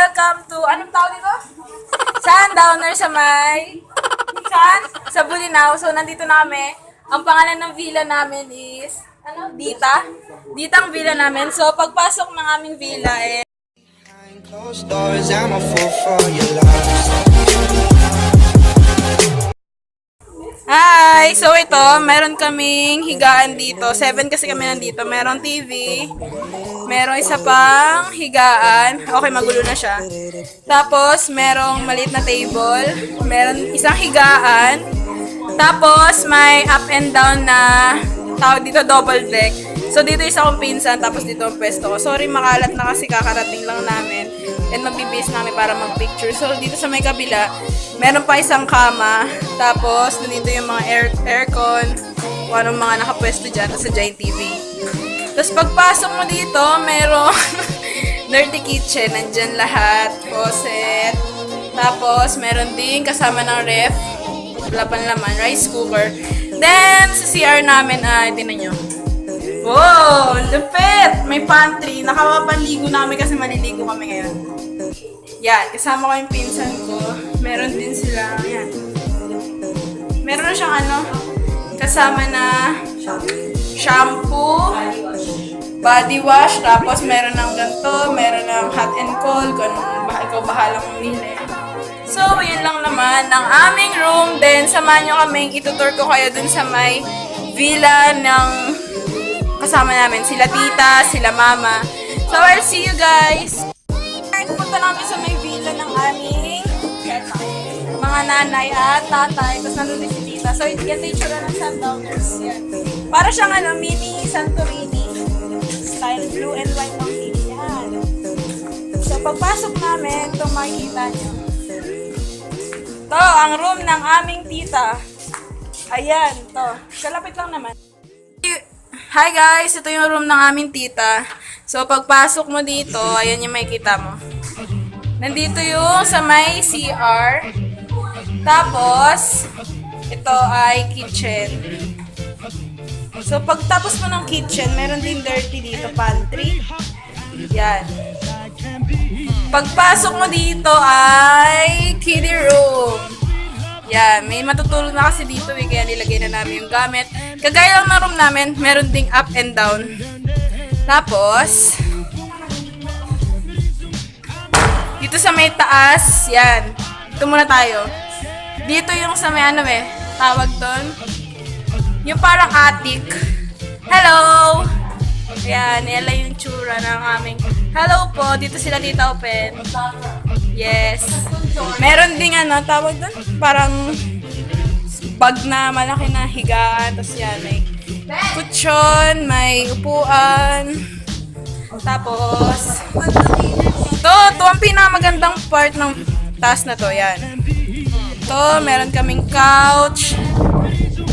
welcome to, anong tawag dito? Sundowner sa may, sa Bulinaw. So, nandito na kami. Ang pangalan ng villa namin is, Dita? Dita ang villa namin. So, pagpasok ng aming villa, Closed doors, I'm a fool for your love. Hi! So ito, meron kaming higaan dito. 7 kasi kami nandito. Meron TV. Meron isa pang higaan. Okay, magulo na siya. Tapos, merong maliit na table. Meron isang higaan. Tapos, may up and down na tawag dito, double deck. So, dito isa kong pinsan. Tapos, dito ang pwesto ko. Sorry, makalat na kasi kakarating lang namin. And magbibis namin para mag-picture. So, dito sa may kabila, meron pa isang kama. Tapos, nandito yung mga aircon. Kung anong mga nakapwesto dyan. Tapos sa Giant TV. Tapos, pagpasok mo dito, merong dirty kitchen. Nandyan lahat. Faucet. Tapos, meron din kasama ng ref. Wala pang laman. Rice cooker. Then, sa CR namin, tinan nyo. Wow! Lupit! May pantry. Nakapanligo namin kasi maliligo kami ngayon. Yan. Kasama ko yung pinsan ko. Meron din sila. Yan. Meron na siyang kasama na shampoo, body wash, tapos meron ng ganito, meron ng hot and cold, kung ikaw bahalang umili. So, yun lang naman ng aming room. Then, samahan nyo kaming itutur ko kayo dun sa may villa ng kasama namin. Sila tita, sila mama. So, I'll see you guys. Pupunta namin sa may villa ng aming mga nanay at tatay. Tapos nandun din si tita. So, yan yung tsura ng Sundowners. Yan. Para siyang mini Santorini. Style blue and white ang TV. Yan. So, pagpasok namin, ito makikita nyo. Ito, ang room ng aming tita. Ayan, ito. Kalapit lang naman. Hi guys! Ito yung room ng aming tita. So, pagpasok mo dito, ayan yung makikita mo. Nandito yung sa may CR. Tapos, ito ay kitchen. So, pagtapos mo ng kitchen, meron din dirty dito, pantry. Yan. Pagpasok mo dito ay kiddie room. Yan, may matutulog na kasi dito kaya nilagay na namin yung gamit. Kagaya lang ng room namin, meron ding up and down. Tapos, dito sa may taas, yan. Dito muna tayo. Dito yung sa may tawag doon. Yung parang attic. Hello! Ayan, yan lang yung tsura ng aming. Hello po, dito sila Tita Open. Yes. Meron ding tawag doon, parang bag na malaki na higaan. Tapos yan, may kutsyon, may upuan. Tapos, ito ang pinamagandang part ng taas na to. Yan. Ito, meron kaming couch.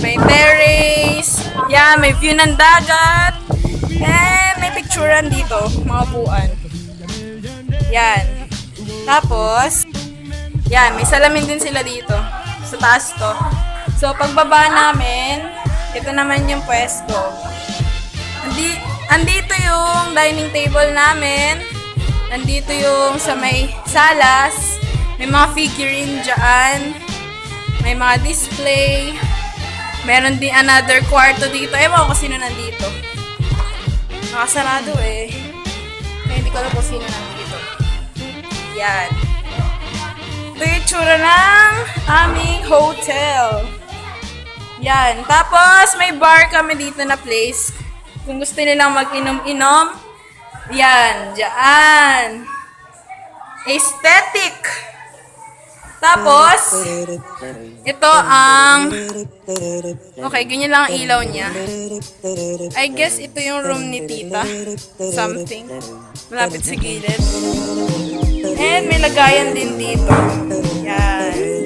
May terrace. Yan, may view ng dagat. And may picturean dito, mga upuan. Yan. Tapos, yan, may salamin din sila dito. Sa taas to. So, pagbaba namin, ito naman yung pwesto. Andito yung dining table namin. Nandito yung sa may salas. May mga figurine dyan. May mga display. Meron din another kwarto dito. Ewan ko kung sino nandito. Nakasarado eh. Kaya hindi ko alam kung sino nandito. Yan. Ito yung tsura ng aming hotel. Yan. Tapos, may bar kami dito na place. Kung gusto nilang mag-inom-inom, yan. Diyan. Aesthetic. Tapos, ito ang okay, ganyan lang ang ilaw niya. I guess ito yung room ni tita. Something. Malapit sa gilid. And may lagayan din dito. Yan.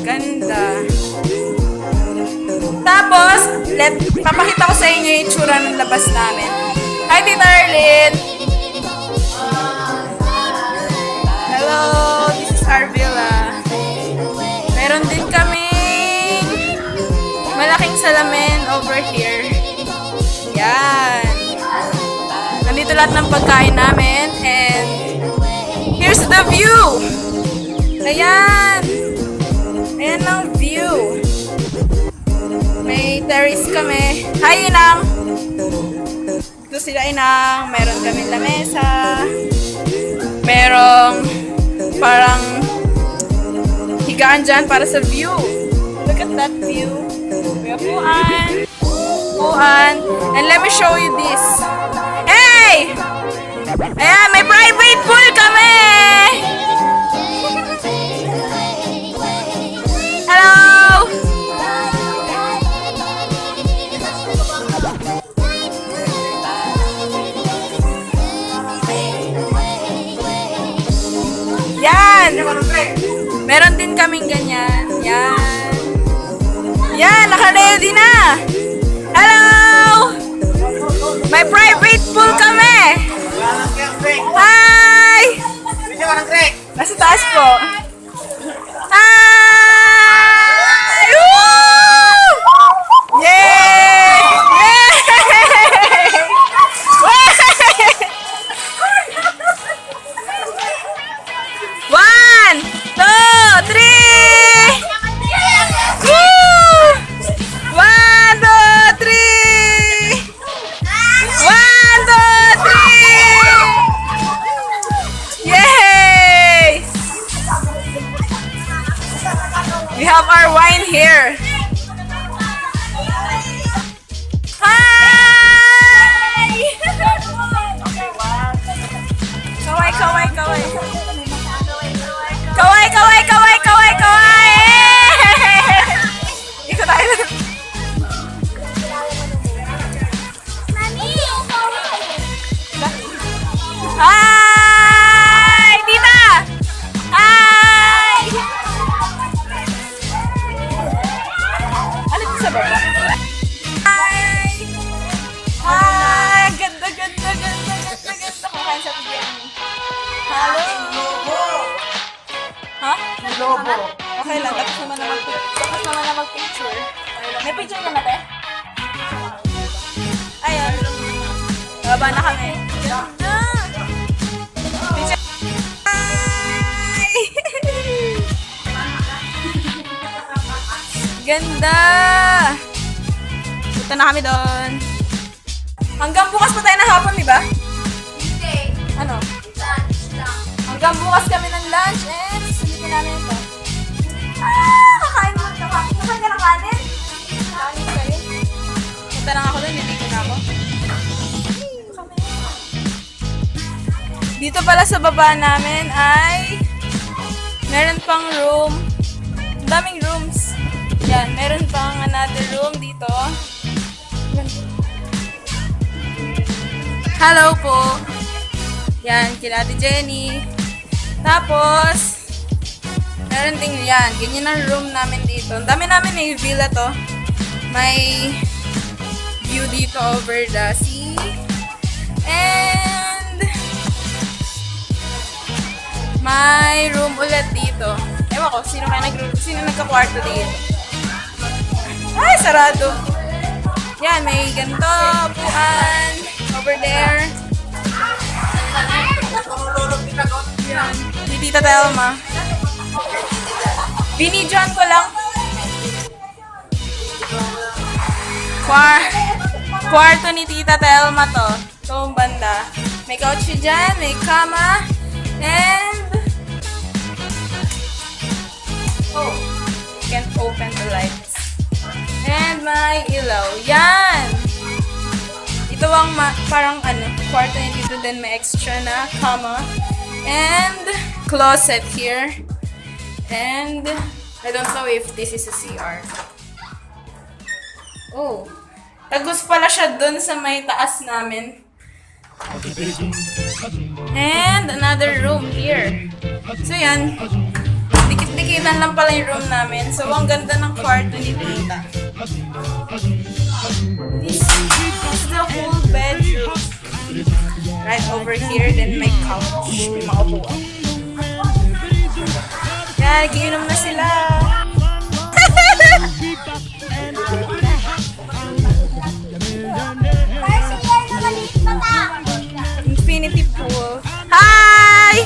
Ganda. Tapos, papakita ko sa inyo yung itsura ng labas namin. Hi, Tita Arlene! Hello! This is our villa. Meron din kaming malaking salamin over here. Yan. Nandito lahat ng pagkain namin and the view! Ayan! Ayan ang view. May terrace kami. Hi, Inang! Ito sila, Inang. Meron kami lamesa. Merong parang higaan dyan para sa view. Look at that view. May upuan. Upuan. And let me show you this. Hey! Ayan, may private pool kami! Hello! Yan! Meron din kaming ganyan. Yan. Yan, naka-ready na! Hello! May private pool kami! Hi! Nasa taas po. Hi! Woo! Yay! Yay! One, two, three! Woo! One, two, three! One, two, three! Yay! We have our wine here. Hi! Kaway, kaway, kaway. Kaway, kaway, kaway, kaway, kaway! Ikot tayo. Hi! Tita! Hi! Ano ito sa baba? Hi! Hi! Ganda, ganda, ganda, ganda, ganda. Kakain sa Jenny. Hello! Ha? Lobo. Okay lang, tapos naman na mag-picture. May picture ka na, te? Ayan. Baba na kami. Picture. Hi! Ganda! Punta na kami doon. Hanggang bukas pa tayo na hapon, di ba? Hindi. Ano? Lunch lang. Hanggang bukas kami ng lunch and susunod namin ito. Kakain mo ito. Kakain ka ng kanin? Kain kayo. Punta lang ako doon, niligo na ako. Dito pala sa baba namin ay meron pang room. Ang daming rooms. Yan, meron pang another room dito. Hello po. Yan, kila Ate Jenny. Tapos, meron din yan. Ganyan ang room namin dito. Ang dami namin na villa to. May view dito over the sea. And may room ulit dito. Ewan ko, sino nagka-kwarto dito? Ay, sarado. Yan, may ganito, upuan, over there. Yan, ni Tita Telma. Binidyoan ko lang. Kwarto ni Tita Telma to. Itong banda. May couch dyan, may kama, and oh, can't open the lights. And may ilaw. Yan! Ito ang parang kwarto niya dito. Then may extra na kama. And closet here. And I don't know if this is a CR. Oh. Tagus pala siya dun sa may taas namin. And another room here. So yan. Dikit-dikitan lang pala yung room namin. So ang ganda ng kwarto ni Tita. This is the whole bedroom. Right over here, then may couch. May mga upuan. Yan, nagiinom na sila. Infinity pool. Hi!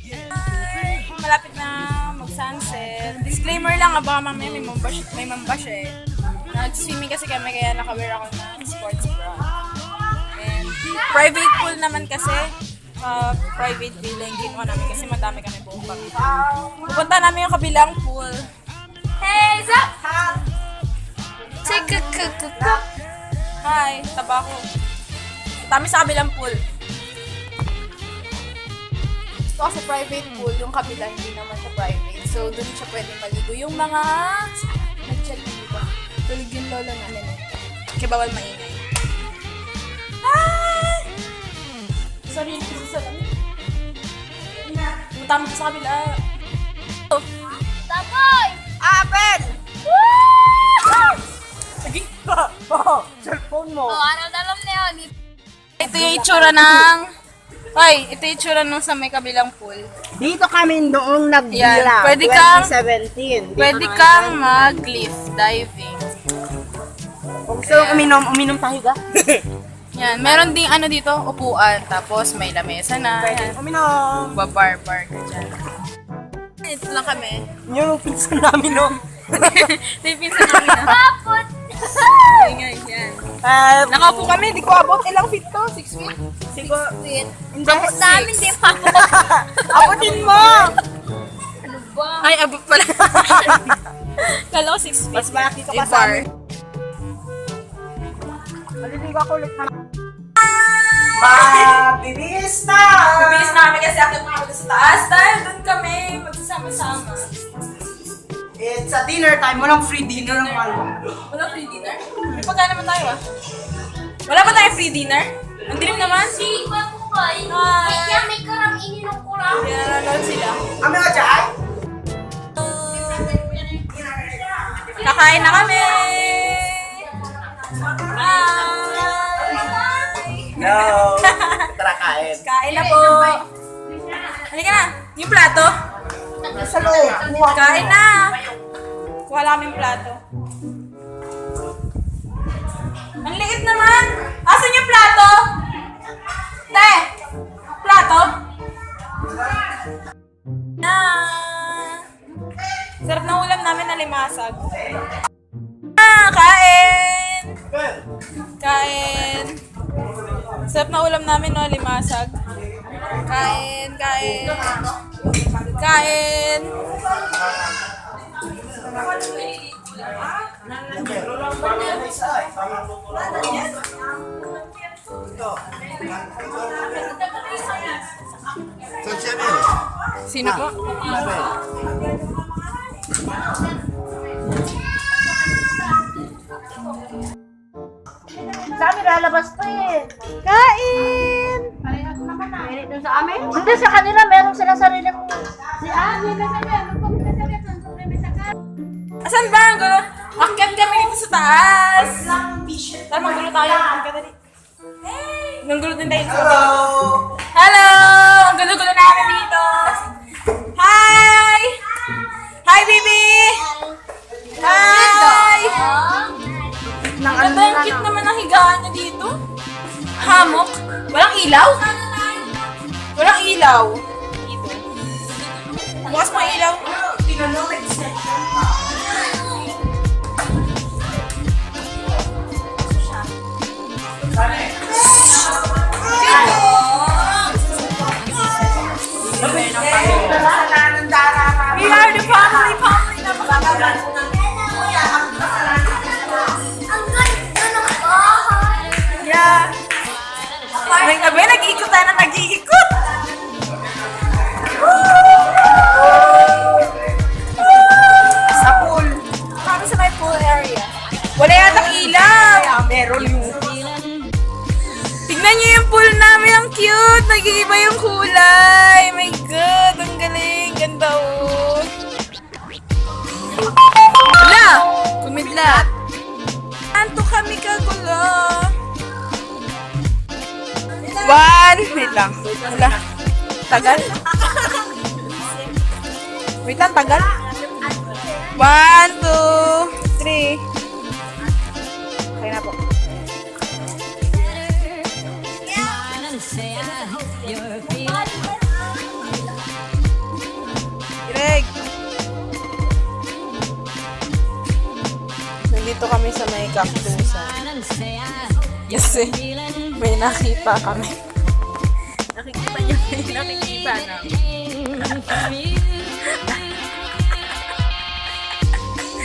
Ay, malapit na mag-sunset. Disclaimer lang, baka mamaya may mamba siya eh. Nag-swimming kasi kami kaya naka-wear ako ng sports bra. And private pool naman kasi. Private pool lang ginawa namin kasi madami kami buong pamilya. Pupunta namin yung kabilang pool. Hey, Zap! Say Hi, tabako. Dami sa kabilang pool. Gusto ko sa private pool, yung kabila hindi naman siya private. So, doon siya pwede maligo. Yung mga nag-chat dito. Tulog yung lolo namin. Kaya bawal maingay. Hi! Sorry, sa lamig. Pumunta mo sa kabila. Tapoy! Apple! Sige pa! Cellphone mo! Oh, alam na yun. Ito yung itsura ng... Ay, ito yung itsura ng sa may kabilang pool. Dito kami noong Yan, nag-vlog, pwede kang- 2017. Dito Pwede na- kang mag-cliff diving. Kung gusto uminom tayo ga? Yan, meron ding ano dito, upuan. Tapos may lamesa na. Pwede Yan. uminom. Bar ka dyan. Ito lang kami. Yung pinsan namin no. Ito yung pinsan namin na. Tapos! Yan. Uh, Nakaupo kami, di ko abot. Ilang feet to? 6 feet? siguro, Hindi, namin di pa po. abutin mo! Ano ba? Ay, abot pala. Kala ko 6 feet. Mas malaki to May ka sa bar. amin. Maliligo ako ulit na. Mabilis na! Mabilis na kami kasi akit na kami sa taas. Dahil doon kami magsasama-sama. It's a dinner time. Walang free dinner ng malo. Wala free dinner? May pagkain naman tayo ah. Wala ba tayong free dinner? Ang dilim naman. Si Iba po ba? Hi. Kaya may karang ininom ko lang. Kaya nanonood sila. Kami ka dyan? Kakain na kami! Hi! No! Tara kain. Kain na po! Halika na! Yung plato? Sa loob. Kain na! Kuha lang kami yung plato. Ang liit naman! Asan yung plato? Te! Plato? Na! Sarap ng ulam namin na limasag. Kain! Kain! Sarap na ulam namin no, limasag. Kain! Kain! Sino po? Sa amin, lalabas pa eh. Kain! Meron sa amin? Hindi, sa kanila, meron sila sariling... Asan ba? Ang gulo? Akyat kami dito sa taas! Tara, maggulo tayo. Ang ganda dito. Nanggulo din tayo. Hello! Hello! Ang gulo-gulo namin dito. Hi! Hi, baby! Hi! Ganda yung cute naman ang higaan niya dito. Hammock. Walang ilaw? Walang ilaw. Dito. Bukas mga ilaw. Tinanong extension pa. We are the family. Napakaganda. Ang ganda ng bahay! Yeah. May gabi, nag-iikot tayo na nag-iikot. Sa pool. Kami sa may pool area. Wala yatang ilaw. Meron yung... Tignan niyo yung pool namin. Ang cute. Nag-iiba yung kulay. My God. Ang galing. Ganda oh. Wala. Kumidlat. Anto kami kagulo. Wait lang. Wala. Tagal. Wait lang, tagal. 1, 2, 3. Okay na po. Say I hope you're feeling Dito kami sa may cactusan. Kasi may nakita kami. Nakikita niyo may nakikita namin.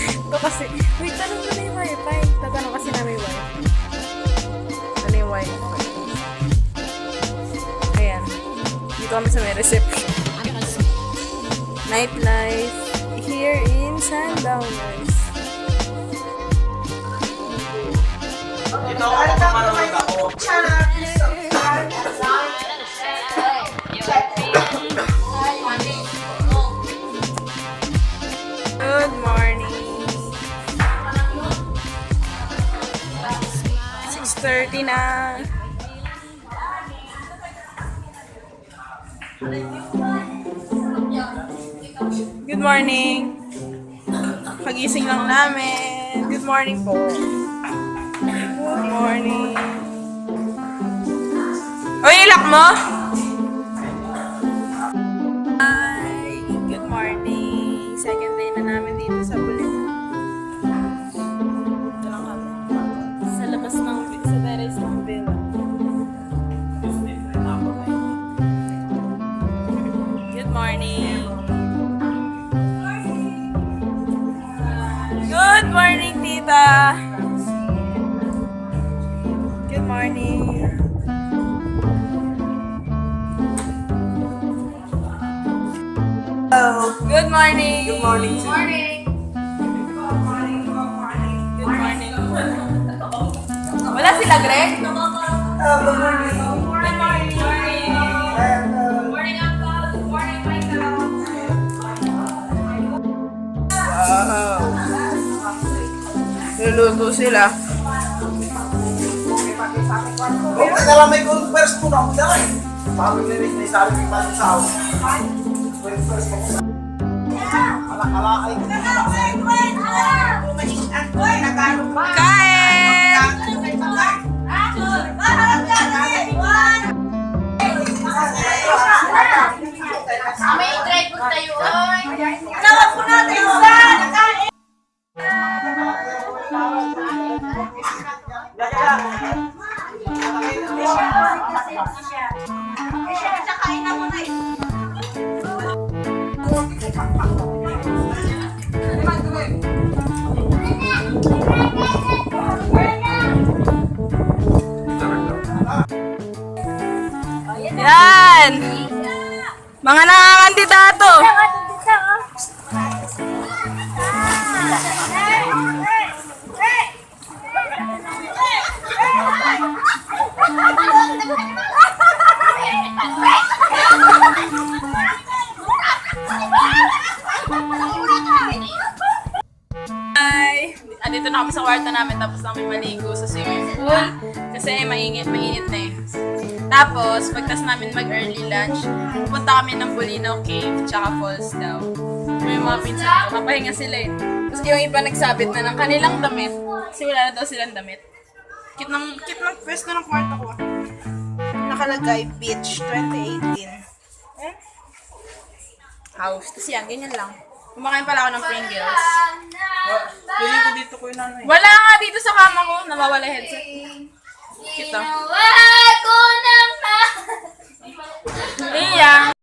Ito kasi, wait, tanong ko na yung wifi. Tatanong kasi namin yung wifi. Ano yung wifi? Ayan. Dito kami sa may reception. Nightlife here in Sundowners. Ito ako manonood ako. Good morning. 6:30 na. Good morning. Pagising lang namin. Good morning po. Good morning. Oy, ilak mo! Hi! Good morning. Second day na namin dito sa Bulina. Ito lang kami. Sa labas ng, sa terrace ng villa. Good morning. Good morning, tita. Good morning. Good morning. Good morning. Good morning. Wala sila, Greg? Good morning. Good morning. Wow. Luluto sila. Oh, kaya may converse po na ako dyan. Parang may sabi ng mga tao. Converse po ko. Alak-alakay ko. Kain! May try po tayo, oy. Tawag ko natin isa! Kain na muna eh. Yan! Mga nangangandidato! Hi! Andito na kami sa kwarto namin tapos namin maligo sa swimming pool kasi mainit na eh. Tapos, pagtas namin mag-early lunch, pupunta kami ng Bulinaw Cave tsaka Falls daw. May mga pinsan ko, mapahinga sila eh. Tapos yung iba nagsabit na ng kanilang damit kasi wala na daw silang damit. Cute ng pwesto ng kwarto ko. Nakalagay, Beach 2018. Eh? House. Tapos yan, ganyan lang. Kumakain pala ako ng Pringles. Pili ko dito ko yun ano eh. Wala nga dito sa kama ko, nawawala headset. Cute ah. Ginawa ko naman. Iya.